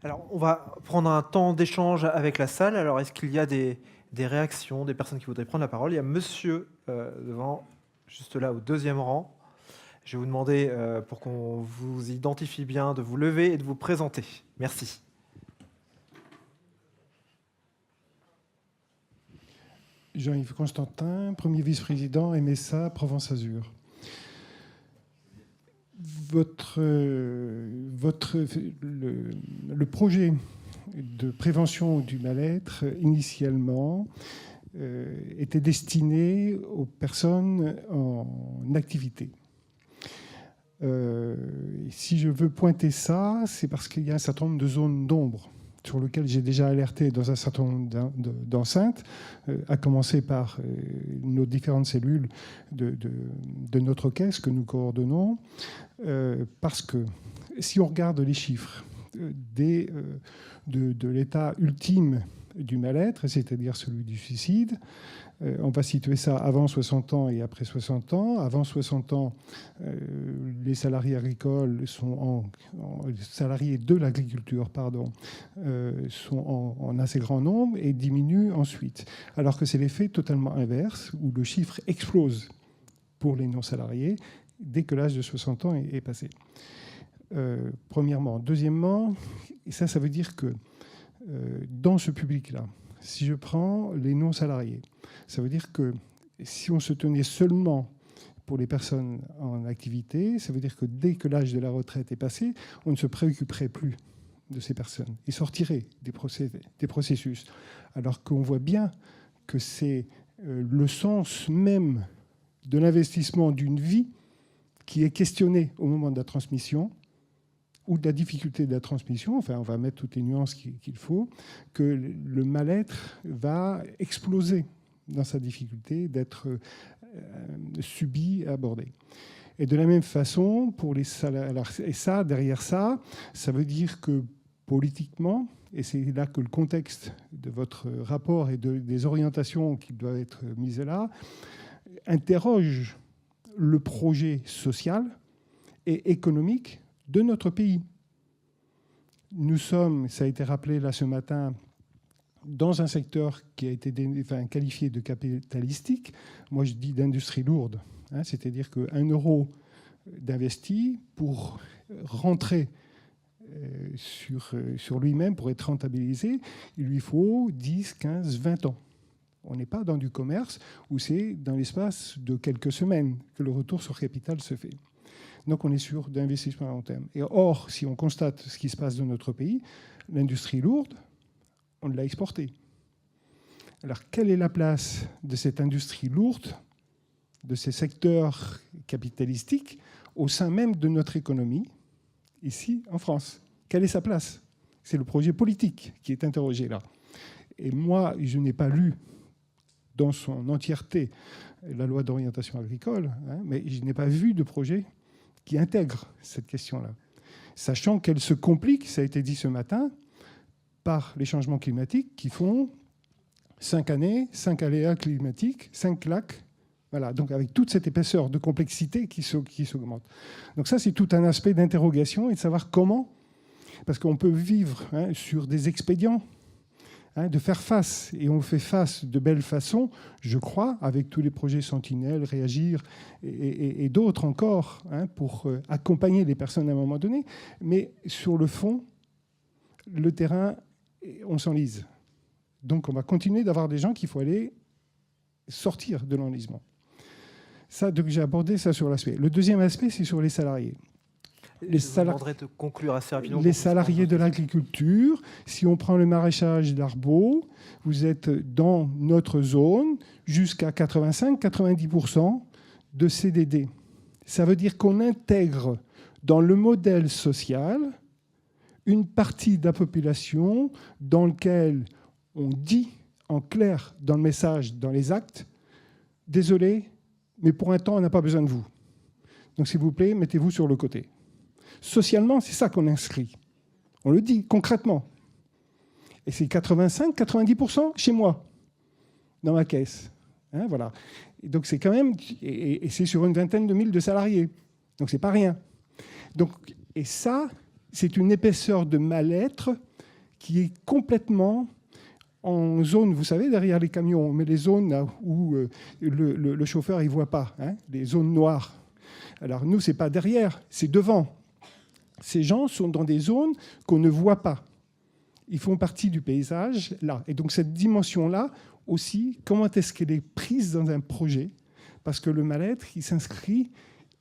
Alors, on va prendre un temps d'échange avec la salle. Alors, est-ce qu'il y a des réactions, des personnes qui voudraient prendre la parole? Il y a monsieur devant, juste là, au 2e rang. Je vais vous demander, pour qu'on vous identifie bien, de vous lever et de vous présenter. Merci.
Jean-Yves Constantin, premier vice-président MSA Provence-Azur. Le projet de prévention du mal-être, initialement, était destiné aux personnes en activité. Si je veux pointer ça, c'est parce qu'il y a un certain nombre de zones d'ombre sur lesquelles j'ai déjà alerté dans un certain nombre d'enceintes, à commencer par nos différentes cellules de notre caisse que nous coordonnons, parce que si on regarde les chiffres de l'état ultime du mal-être, c'est-à-dire celui du suicide, on va situer ça avant 60 ans et après 60 ans. Avant 60 ans, les salariés agricoles salariés de l'agriculture, sont en assez grand nombre et diminuent ensuite. Alors que c'est l'effet totalement inverse, où le chiffre explose pour les non-salariés dès que l'âge de 60 ans est passé. Premièrement. Deuxièmement, ça veut dire que dans ce public-là, si je prends les non-salariés, ça veut dire que si on se tenait seulement pour les personnes en activité, ça veut dire que dès que l'âge de la retraite est passé, on ne se préoccuperait plus de ces personnes et sortirait des processus. Alors qu'on voit bien que c'est le sens même de l'investissement d'une vie qui est questionné au moment de la transmission, ou de la difficulté de la transmission, enfin on va mettre toutes les nuances qu'il faut, que le mal-être va exploser dans sa difficulté d'être subi, abordé. Et de la même façon, pour les salariés, et ça, derrière ça, ça veut dire que politiquement, et c'est là que le contexte de votre rapport et des orientations qui doivent être mises là, interroge le projet social et économique de notre pays. Nous sommes, ça a été rappelé là ce matin, dans un secteur qui a été qualifié de capitalistique. Moi, je dis d'industrie lourde. C'est-à-dire qu'1 euro d'investi pour rentrer sur lui-même, pour être rentabilisé, il lui faut 10, 15, 20 ans. On n'est pas dans du commerce où c'est dans l'espace de quelques semaines que le retour sur capital se fait. Donc on est sur d'investissement à long terme. Et or, si on constate ce qui se passe dans notre pays, l'industrie lourde, on l'a exportée. Alors quelle est la place de cette industrie lourde, de ces secteurs capitalistiques, au sein même de notre économie, ici en France? Quelle est sa place? C'est le projet politique qui est interrogé là. Et moi, je n'ai pas lu dans son entièreté la loi d'orientation agricole, mais je n'ai pas vu de projet qui intègre cette question-là, sachant qu'elle se complique, ça a été dit ce matin, par les changements climatiques qui font 5 années, 5 aléas climatiques, 5 lacs, voilà, donc avec toute cette épaisseur de complexité qui s'augmente. Donc ça, c'est tout un aspect d'interrogation et de savoir comment, parce qu'on peut vivre sur des expédients, de faire face, et on fait face de belle façon, je crois, avec tous les projets Sentinelle, Réagir et d'autres encore, pour accompagner les personnes à un moment donné. Mais sur le fond, le terrain, on s'enlise. Donc on va continuer d'avoir des gens qu'il faut aller sortir de l'enlisement. Ça, donc j'ai abordé ça sur l'aspect. Le deuxième aspect, c'est sur les salariés. Les
Je vous demanderai de conclure assez rapidement.
Les salariés de l'agriculture, si on prend le maraîchage d'Arbaud, vous êtes dans notre zone jusqu'à 85-90% de CDD. Ça veut dire qu'on intègre dans le modèle social une partie de la population dans laquelle on dit en clair dans le message, dans les actes, « Désolé, mais pour un temps, on n'a pas besoin de vous. Donc s'il vous plaît, mettez-vous sur le côté. » Socialement, c'est ça qu'on inscrit. On le dit concrètement. Et c'est 85-90% chez moi, dans ma caisse. Hein, voilà. Et donc c'est quand même... Et c'est sur une vingtaine de mille de salariés. Donc c'est pas rien. Donc, et ça, c'est une épaisseur de mal-être qui est complètement en zone, vous savez, derrière les camions, on met les zones là où le chauffeur ne voit pas, hein, les zones noires. Alors nous, ce n'est pas derrière, c'est devant. Ces gens sont dans des zones qu'on ne voit pas. Ils font partie du paysage là. Et donc cette dimension-là aussi, comment est-ce qu'elle est prise dans un projet? Parce que le mal-être, il s'inscrit,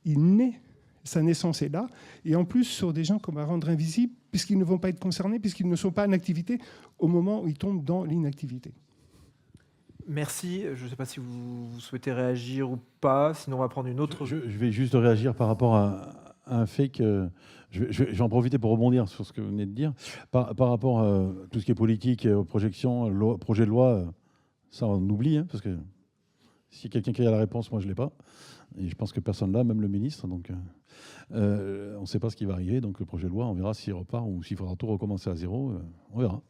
il naît, sa naissance est là. Et en plus, sur des gens qu'on va rendre invisibles, puisqu'ils ne vont pas être concernés, puisqu'ils ne sont pas en activité au moment où ils tombent dans l'inactivité.
Merci. Je ne sais pas si vous souhaitez réagir ou pas. Sinon, on va prendre une autre...
Je vais juste réagir par rapport à un fait que... Je vais en profiter pour rebondir sur ce que vous venez de dire. Par rapport à tout ce qui est politique, aux projections, projet de loi, ça on oublie, hein, parce que si quelqu'un qui a la réponse, moi je ne l'ai pas. Et je pense que personne là, même le ministre. Donc on ne sait pas ce qui va arriver. Donc le projet de loi, on verra s'il repart ou s'il faudra tout recommencer à zéro. On verra.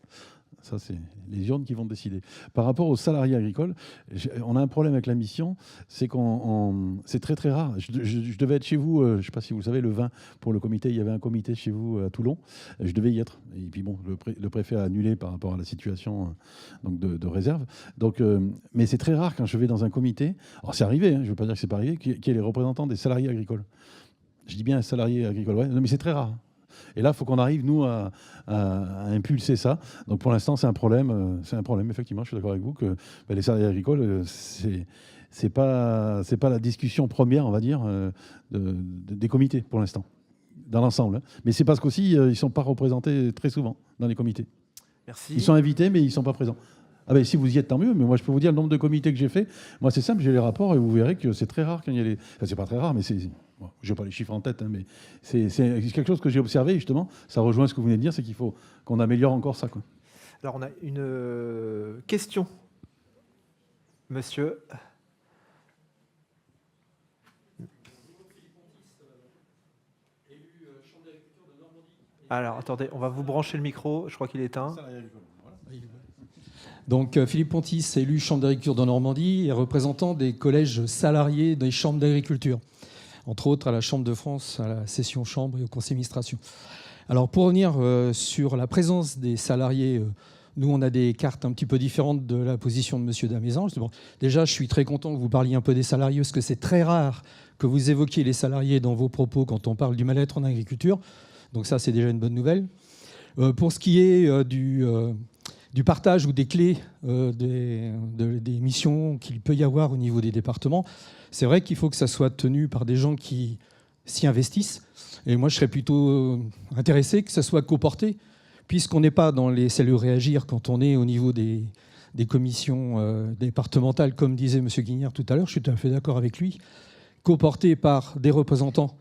Ça, c'est les urnes qui vont décider. Par rapport aux salariés agricoles, on a un problème avec la mission, c'est c'est très très rare. Je devais être chez vous, je ne sais pas si vous le savez, le 20 pour le comité. Il y avait un comité chez vous à Toulon. Je devais y être. Et puis bon, le préfet a annulé par rapport à la situation donc de réserve. Donc, mais c'est très rare quand je vais dans un comité. Alors c'est arrivé, hein, je ne veux pas dire que c'est pas arrivé, qu'il y ait les représentants des salariés agricoles. Je dis bien salariés agricoles, ouais, non, mais c'est très rare. Et là, il faut qu'on arrive, nous, à impulser ça. Donc, pour l'instant, c'est un problème. Effectivement, je suis d'accord avec vous que les salariés agricoles, c'est pas la discussion première, on va dire, des comités, pour l'instant, dans l'ensemble. Hein. Mais c'est parce qu'aussi, ils ne sont pas représentés très souvent dans les comités.
Merci.
Ils sont invités, mais ils ne sont pas présents. Ah ben, si vous y êtes, tant mieux. Mais moi, je peux vous dire le nombre de comités que j'ai fait. Moi, c'est simple, j'ai les rapports et vous verrez que c'est très rare qu'il y ait les... Enfin, c'est pas très rare, mais c'est... Bon, je n'ai pas les chiffres en tête, hein, mais c'est quelque chose que j'ai observé, justement. Ça rejoint ce que vous venez de dire, c'est qu'il faut qu'on améliore encore ça, quoi.
Alors, on a une question. Monsieur. Alors, attendez, on va vous brancher le micro. Je crois qu'il est éteint.
Donc, Philippe Pontis, élu Chambre d'agriculture de Normandie et représentant des collèges salariés des chambres d'agriculture, entre autres à la Chambre de France, à la session chambre et au conseil d'administration. Alors, pour revenir sur la présence des salariés, nous, on a des cartes un petit peu différentes de la position de M. Damézan. Bon, déjà, je suis très content que vous parliez un peu des salariés, parce que c'est très rare que vous évoquiez les salariés dans vos propos quand on parle du mal-être en agriculture. Donc ça, c'est déjà une bonne nouvelle. Pour ce qui est du partage ou des clés des missions qu'il peut y avoir au niveau des départements, c'est vrai qu'il faut que ça soit tenu par des gens qui s'y investissent. Et moi, je serais plutôt intéressé que ça soit coporté, puisqu'on n'est pas dans les cellules réagir quand on est au niveau des commissions départementales, comme disait M. Guignard tout à l'heure, je suis tout à fait d'accord avec lui, coporté par des représentants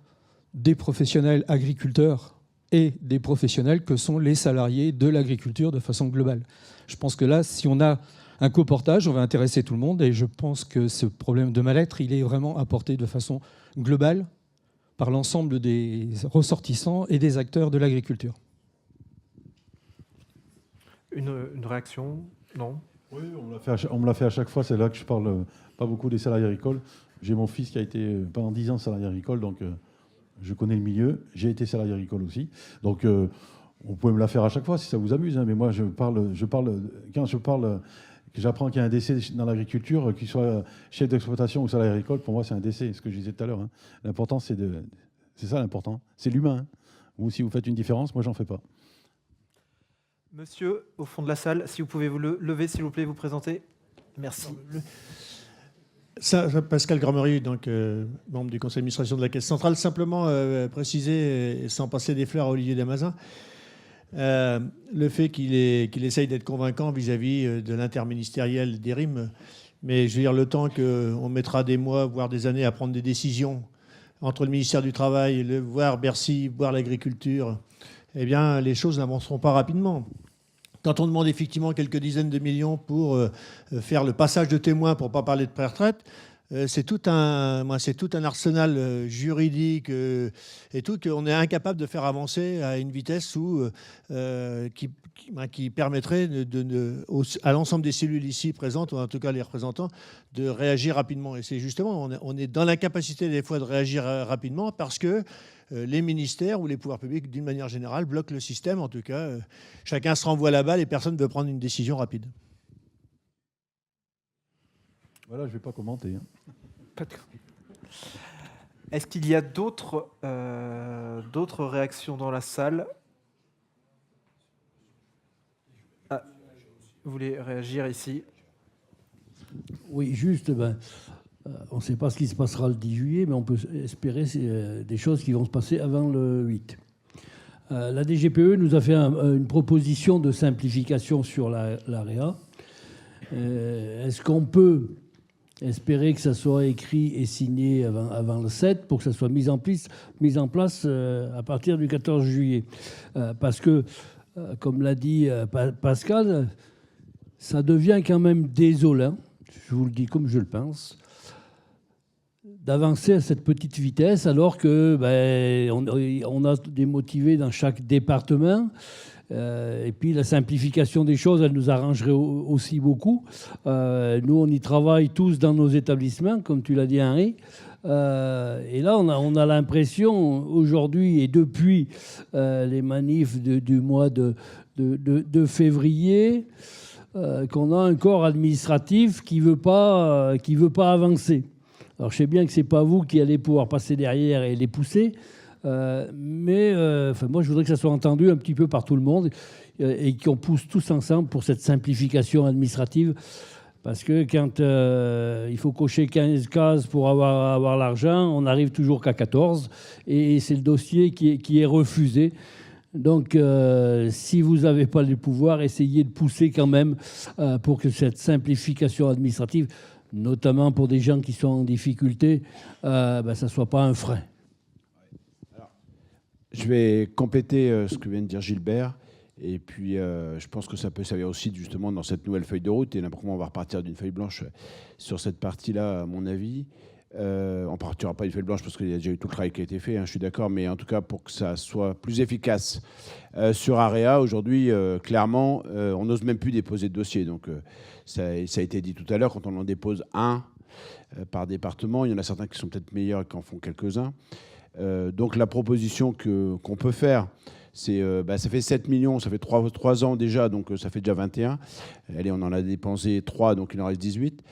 des professionnels agriculteurs et des professionnels que sont les salariés de l'agriculture de façon globale. Je pense que là, si on a un coportage, on va intéresser tout le monde, et je pense que ce problème de mal-être, il est vraiment apporté de façon globale par l'ensemble des ressortissants et des acteurs de l'agriculture.
Une réaction? Non?
Oui, on me l'a fait à chaque fois, c'est là que je parle pas beaucoup des salariés agricoles. J'ai mon fils qui a été pendant 10 ans salarié agricole, donc... je connais le milieu, j'ai été salarié agricole aussi. Donc, on peut me la faire à chaque fois si ça vous amuse. Hein, mais moi, quand j'apprends qu'il y a un décès dans l'agriculture, qu'il soit chef d'exploitation ou salarié agricole, pour moi, c'est un décès, ce que je disais tout à l'heure. Hein. L'important, c'est ça l'important. C'est l'humain. Hein. Ou si vous faites une différence, moi, j'en fais pas.
Monsieur, au fond de la salle, si vous pouvez vous lever, s'il vous plaît, vous présenter. Merci.
Pascal Gramery, donc membre du conseil d'administration de la Caisse centrale. Simplement préciser, sans passer des fleurs à Olivier Damazin, le fait qu'il essaye d'être convaincant vis-à-vis de l'interministériel des RIM. Mais je veux dire, le temps qu'on mettra des mois, voire des années à prendre des décisions entre le ministère du Travail, voire Bercy, voire l'agriculture, eh bien, les choses n'avanceront pas rapidement. Quand on demande effectivement quelques dizaines de millions pour faire le passage de témoins, pour ne pas parler de pré-retraite, c'est tout un arsenal juridique et tout qu'on est incapable de faire avancer à une vitesse qui permettrait à l'ensemble des cellules ici présentes, ou en tout cas les représentants, de réagir rapidement. Et c'est justement, on est dans l'incapacité des fois de réagir rapidement parce que les ministères ou les pouvoirs publics, d'une manière générale, bloquent le système. En tout cas, chacun se renvoie la balle et personne ne veut prendre une décision rapide.
Voilà, je ne vais pas commenter.
Est-ce qu'il y a d'autres réactions dans la salle? Vous voulez réagir ici?
Oui, juste, on ne sait pas ce qui se passera le 10 juillet, mais on peut espérer des choses qui vont se passer avant le 8. La DGPE nous a fait une proposition de simplification sur l'AREA. Est-ce qu'on peut espérer que ça soit écrit et signé avant le 7 pour que ça soit mis en place à partir du 14 juillet? Parce que, comme l'a dit Pascal, ça devient quand même désolant, je vous le dis comme je le pense, d'avancer à cette petite vitesse alors que on a des motivés dans chaque département. Et puis la simplification des choses, elle nous arrangerait aussi beaucoup. Nous, on y travaille tous dans nos établissements, comme tu l'as dit, Henri. Et là, on a l'impression, aujourd'hui et depuis les manifs du mois de février, qu'on a un corps administratif qui veut pas avancer. Alors, je sais bien que ce n'est pas vous qui allez pouvoir passer derrière et les pousser, mais moi, je voudrais que ça soit entendu un petit peu par tout le monde et qu'on pousse tous ensemble pour cette simplification administrative. Parce que quand il faut cocher 15 cases pour avoir l'argent, on n'arrive toujours qu'à 14 et c'est le dossier qui est refusé. Donc, si vous n'avez pas le pouvoir, essayez de pousser quand même pour que cette simplification administrative, notamment pour des gens qui sont en difficulté, ça ne soit pas un frein.
Alors, je vais compléter ce que vient de dire Gilbert. Et puis, je pense que ça peut servir aussi justement dans cette nouvelle feuille de route. Et n'importe comment on va repartir d'une feuille blanche sur cette partie-là, à mon avis. On ne partira pas d'une feuille blanche parce qu'il y a déjà eu tout le travail qui a été fait, je suis d'accord. Mais en tout cas, pour que ça soit plus efficace sur AREA, aujourd'hui, clairement, on n'ose même plus déposer de dossier. Donc, ça a été dit tout à l'heure, quand on en dépose un par département, il y en a certains qui sont peut-être meilleurs et qui en font quelques-uns. Donc, la proposition qu'on peut faire, c'est, ça fait 7 millions, ça fait 3 ans déjà, donc ça fait déjà 21. Allez, on en a dépensé 3, donc il en reste 18.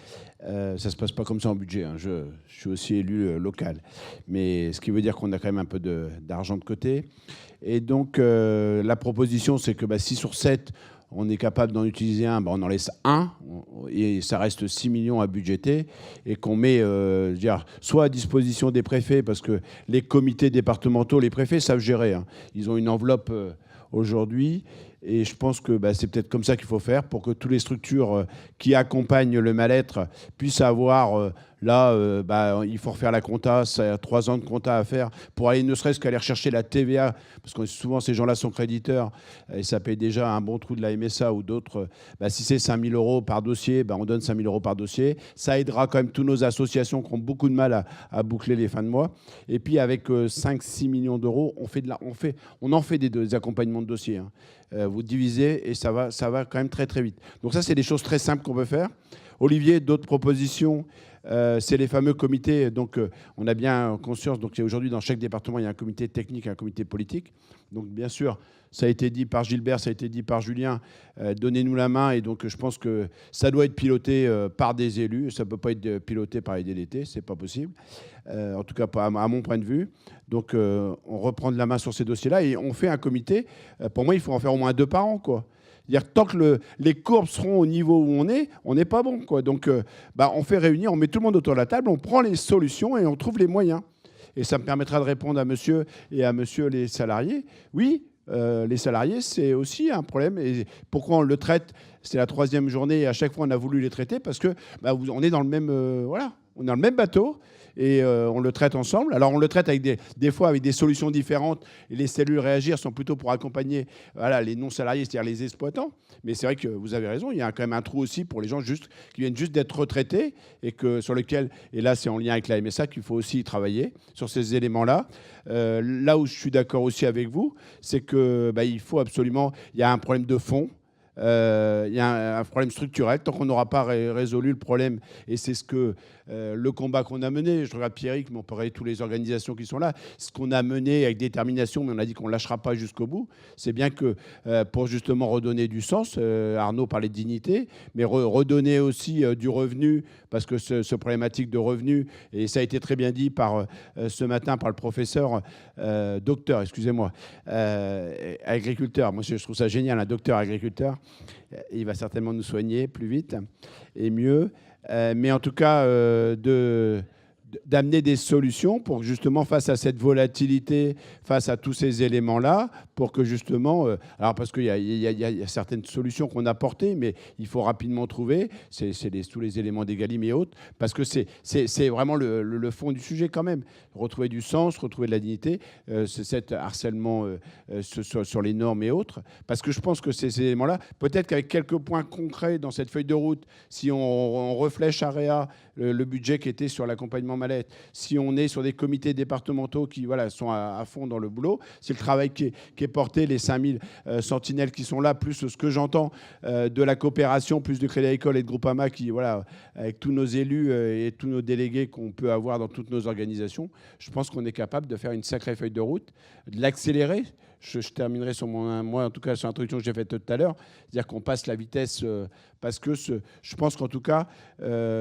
Ça ne se passe pas comme ça en budget. Je suis aussi élu local. Mais ce qui veut dire qu'on a quand même un peu d'argent de côté. Et donc, la proposition, c'est que si sur 7, on est capable d'en utiliser un, on en laisse un, et ça reste 6 millions à budgéter, et qu'on met soit à disposition des préfets, parce que les comités départementaux, les préfets savent gérer. Ils ont une enveloppe aujourd'hui, et je pense que c'est peut-être comme ça qu'il faut faire pour que toutes les structures qui accompagnent le mal-être puissent avoir... il faut refaire la compta, ça a 3 ans de compta à faire pour aller ne serait-ce qu'aller rechercher la TVA, parce que souvent ces gens-là sont créditeurs et ça paye déjà un bon trou de la MSA ou d'autres. Si c'est 5 000 euros par dossier, on donne 5 000 euros par dossier. Ça aidera quand même toutes nos associations qui ont beaucoup de mal à boucler les fins de mois. Et puis avec 5-6 millions d'euros, on en fait des accompagnements de dossiers. Vous divisez et ça va quand même très très vite. Donc ça, c'est des choses très simples qu'on peut faire. Olivier, d'autres propositions, c'est les fameux comités. Donc, on a bien conscience. Donc, aujourd'hui, dans chaque département, il y a un comité technique et un comité politique. Donc, bien sûr, ça a été dit par Gilbert, ça a été dit par Julien. Donnez-nous la main. Et donc, je pense que ça doit être piloté par des élus. Ça ne peut pas être piloté par les DDT. Ce n'est pas possible. En tout cas, pas à mon point de vue. Donc, on reprend de la main sur ces dossiers-là et on fait un comité. Pour moi, il faut en faire au moins 2 par an, quoi. C'est-à-dire tant que les courbes seront au niveau où on n'est pas bon, quoi. Donc, on fait réunir, on met tout le monde autour de la table, on prend les solutions et on trouve les moyens. Et ça me permettra de répondre à monsieur et à monsieur les salariés. Oui, les salariés, c'est aussi un problème. Et pourquoi on le traite? C'est la 3e journée et à chaque fois on a voulu les traiter parce que on est dans le même, voilà, on est dans le même bateau. Et on le traite ensemble. Alors on le traite avec des fois avec des solutions différentes. Et les cellules réagir sont plutôt pour accompagner les non-salariés, c'est-à-dire les exploitants. Mais c'est vrai que vous avez raison, il y a quand même un trou aussi pour les gens qui viennent juste d'être retraités et sur lequel, et là c'est en lien avec la MSA qu'il faut aussi travailler sur ces éléments-là. Là où je suis d'accord aussi avec vous, c'est qu'il faut absolument, il y a un problème de fond. Il y a un problème structurel. Tant qu'on n'aura pas résolu le problème, et c'est ce que le combat qu'on a mené, je regarde Pierrick, mais on peut regarder toutes les organisations qui sont là, ce qu'on a mené avec détermination, mais on a dit qu'on ne lâchera pas jusqu'au bout, c'est bien que pour justement redonner du sens, Arnaud parlait de dignité, mais redonner aussi du revenu, parce que ce problématique de revenu, et ça a été très bien dit ce matin par le professeur, docteur, excusez-moi, agriculteur, moi je trouve ça génial, un docteur agriculteur, il va certainement nous soigner plus vite et mieux. Mais en tout cas, d'amener des solutions pour justement, face à cette volatilité, face à tous ces éléments-là, pour que justement... alors parce qu'il y a certaines solutions qu'on a portées, mais il faut rapidement trouver, c'est tous les éléments d'Egalim et autres, parce que c'est vraiment le fond du sujet quand même. Retrouver du sens, retrouver de la dignité, c'est cet harcèlement sur les normes et autres, parce que je pense que ces éléments-là, peut-être qu'avec quelques points concrets dans cette feuille de route, si on reflèche AREA, le budget qui était sur l'accompagnement mallette, si on est sur des comités départementaux qui sont à fond dans le boulot, c'est le travail qui est porté, les 5000 sentinelles qui sont là, plus ce que j'entends de la coopération, plus du Crédit Agricole et de Groupama, avec tous nos élus et tous nos délégués qu'on peut avoir dans toutes nos organisations, je pense qu'on est capable de faire une sacrée feuille de route, de l'accélérer. Je terminerai sur moi, en tout cas, sur l'introduction que j'ai faite tout à l'heure, c'est-à-dire qu'on passe la vitesse, parce que je pense qu'en tout cas,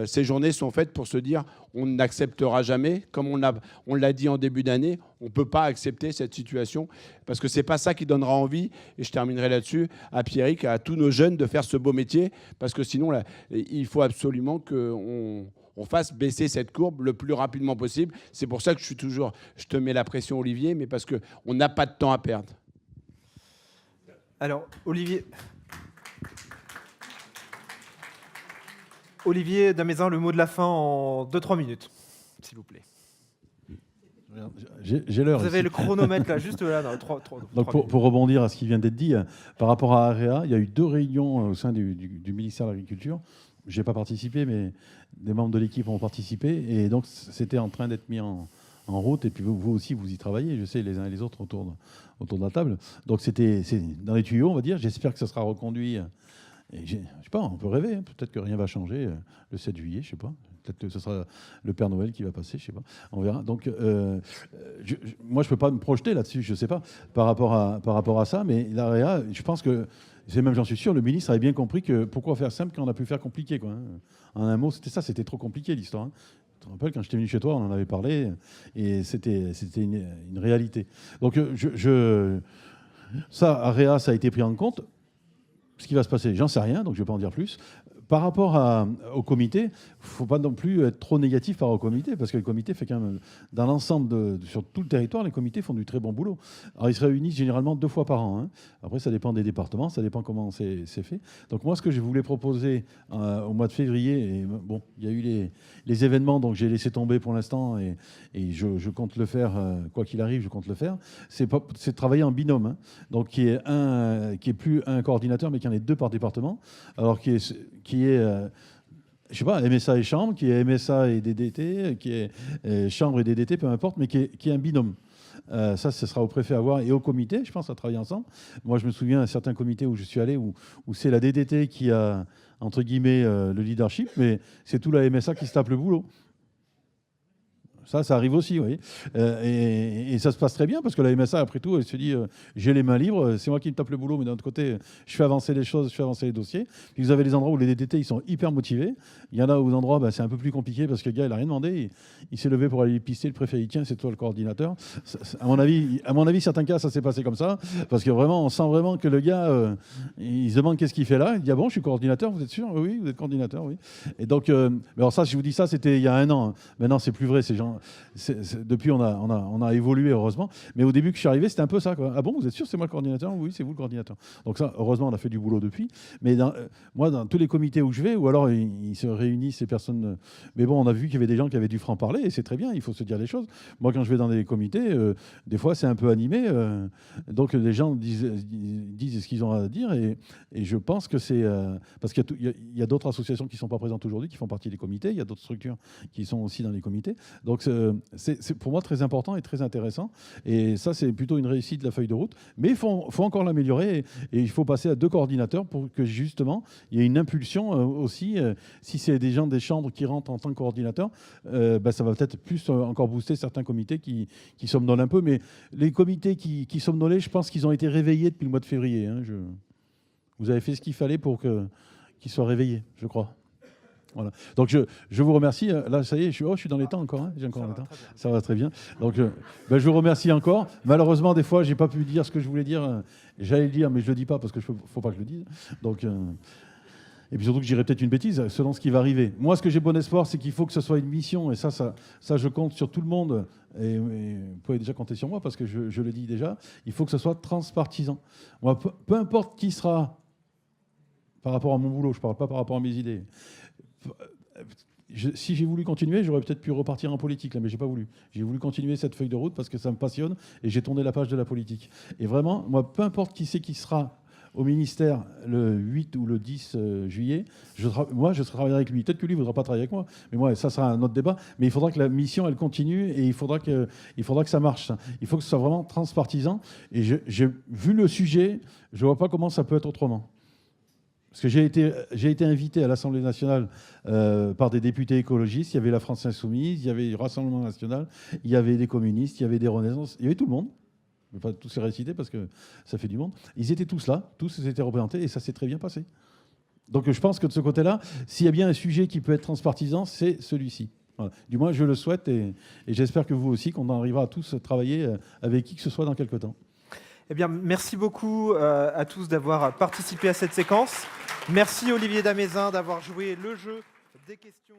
ces journées sont faites pour se dire on n'acceptera jamais, comme on l'a dit en début d'année, on ne peut pas accepter cette situation, parce que ce n'est pas ça qui donnera envie, et je terminerai là-dessus, à Pierrick, à tous nos jeunes de faire ce beau métier, parce que sinon, là, il faut absolument qu'on fasse baisser cette courbe le plus rapidement possible. C'est pour ça que je te mets la pression, Olivier, mais parce qu'on n'a pas de temps à perdre.
Alors, Olivier Damaisin, le mot de la fin en 2-3 minutes, s'il vous plaît.
J'ai l'heure.
Vous avez le chronomètre là, juste là, dans 3
Donc pour rebondir à ce qui vient d'être dit, par rapport à AREA, il y a eu 2 réunions au sein du ministère de l'Agriculture. Je n'ai pas participé, mais des membres de l'équipe ont participé. Et donc, c'était en train d'être mis en route. Et puis, vous aussi, vous y travaillez, je sais, les uns et les autres autour de la table. Donc, c'est dans les tuyaux, on va dire. J'espère que ça sera reconduit. Et je sais pas, on peut rêver. Hein. Peut-être que rien va changer le 7 juillet, je sais pas. Peut-être que ce sera le Père Noël qui va passer, je sais pas. On verra. Donc, moi, je peux pas me projeter là-dessus, je sais pas, par rapport à ça. Mais l'AREA, je pense que... j'en suis sûr, le ministre avait bien compris que pourquoi faire simple quand on a pu faire compliqué, quoi. En un mot, c'était trop compliqué l'histoire. Hein. Je te rappelle, quand j'étais venu chez toi, on en avait parlé, et c'était une réalité. Donc, ça, AREA, ça a été pris en compte. Ce qui va se passer, j'en sais rien, donc je ne vais pas en dire plus. Par rapport au comité, il ne faut pas non plus être trop négatif par rapport au comité, parce que le comité fait quand même, dans l'ensemble, sur tout le territoire, les comités font du très bon boulot. Alors, ils se réunissent généralement 2 fois par an. Hein. Après, ça dépend des départements, ça dépend comment c'est fait. Donc, moi, ce que je voulais proposer au mois de février, et bon, il y a eu les événements, donc j'ai laissé tomber pour l'instant, et je compte le faire, quoi qu'il arrive, je compte le faire, c'est de travailler en binôme. Hein. Donc, qui est plus un coordinateur, mais qui en est 2 par département. Alors, qui est je sais pas, MSA et Chambre, qui est MSA et DDT, qui est Chambre et DDT, peu importe, mais qui est un binôme. Ça, ce sera au préfet à voir et au comité, je pense, à travailler ensemble. Moi, je me souviens d'un certain comité où je suis allé, où c'est la DDT qui a, entre guillemets, le leadership, mais c'est tout la MSA qui se tape le boulot. Ça arrive aussi, oui. Et ça se passe très bien parce que la MSA, après tout, elle se dit j'ai les mains libres, c'est moi qui me tape le boulot, mais d'un autre côté, je fais avancer les choses, je fais avancer les dossiers. Puis vous avez des endroits où les DDT, ils sont hyper motivés. Il y en a aux endroits, c'est un peu plus compliqué parce que le gars, il n'a rien demandé. Il s'est levé pour aller pister. Le préfet, il tient, c'est toi le coordinateur. À mon avis, certains cas, ça s'est passé comme ça parce que vraiment, on sent vraiment que le gars, il se demande qu'est-ce qu'il fait là. Il dit ah bon, je suis coordinateur, vous êtes sûr? Oui, vous êtes coordinateur, oui. Et donc, alors ça, je vous dis ça, c'était il y a un an. Maintenant, c'est plus vrai. Depuis, on a évolué, heureusement. Mais au début que je suis arrivé, c'était un peu ça, quoi. Ah bon, vous êtes sûr, c'est moi le coordinateur? Oui, c'est vous le coordinateur. Donc ça, heureusement, on a fait du boulot depuis. Mais moi, dans tous les comités où je vais, ou alors ils se réunissent, ces personnes. Mais bon, on a vu qu'il y avait des gens qui avaient du franc-parler, et c'est très bien, il faut se dire les choses. Moi, quand je vais dans des comités, des fois, c'est un peu animé. Donc les gens disent ce qu'ils ont à dire, et je pense que c'est... parce qu'il y a d'autres associations qui ne sont pas présentes aujourd'hui, qui font partie des comités, il y a d'autres structures qui sont aussi dans les comités. Donc c'est pour moi très important et très intéressant. Et ça, c'est plutôt une réussite de la feuille de route. Mais il faut encore l'améliorer, et il faut passer à 2 coordinateurs pour que justement, il y ait une impulsion aussi. Si c'est des gens des chambres qui rentrent en tant que coordinateurs, ça va peut-être plus encore booster certains comités qui somnolent un peu. Mais les comités qui somnolaient, je pense qu'ils ont été réveillés depuis le mois de février. Hein. Vous avez fait ce qu'il fallait pour qu'ils soient réveillés, je crois. Voilà. Donc je vous remercie. Là, ça y est, je suis dans les temps encore. Hein. J'ai encore le temps. Ça va très bien. Donc je vous remercie encore. Malheureusement, des fois, j'ai pas pu dire ce que je voulais dire. J'allais le dire, mais je le dis pas parce que faut pas que je le dise. Donc et puis surtout que je dirais peut-être une bêtise selon ce qui va arriver. Moi, ce que j'ai bon espoir, c'est qu'il faut que ce soit une mission. Et ça, je compte sur tout le monde. Et vous pouvez déjà compter sur moi parce que je le dis déjà. Il faut que ce soit transpartisan. Moi, peu importe qui sera par rapport à mon boulot, je parle pas par rapport à mes idées. Si j'ai voulu continuer, j'aurais peut-être pu repartir en politique, là, mais j'ai pas voulu. J'ai voulu continuer cette feuille de route parce que ça me passionne et j'ai tourné la page de la politique. Et vraiment, moi, peu importe qui c'est qui sera au ministère le 8 ou le 10 juillet, moi, je travaillerai avec lui. Peut-être que lui ne voudra pas travailler avec moi, mais moi, ça sera un autre débat. Mais il faudra que la mission, elle continue et il faudra que ça marche. Il faut que ce soit vraiment transpartisan. Et j'ai vu le sujet, je ne vois pas comment ça peut être autrement. Parce que j'ai été invité à l'Assemblée nationale par des députés écologistes. Il y avait la France Insoumise, il y avait le Rassemblement national, il y avait des communistes, il y avait des Renaissances, il y avait tout le monde. Je ne vais pas tous les réciter parce que ça fait du monde. Ils étaient tous là, tous étaient représentés et ça s'est très bien passé. Donc je pense que de ce côté-là, s'il y a bien un sujet qui peut être transpartisan, c'est celui-ci. Voilà. Du moins, je le souhaite et j'espère que vous aussi, qu'on arrivera à tous travailler avec qui que ce soit dans quelques temps.
Eh bien, merci beaucoup à tous d'avoir participé à cette séquence. Merci Olivier Damézin d'avoir joué le jeu des questions.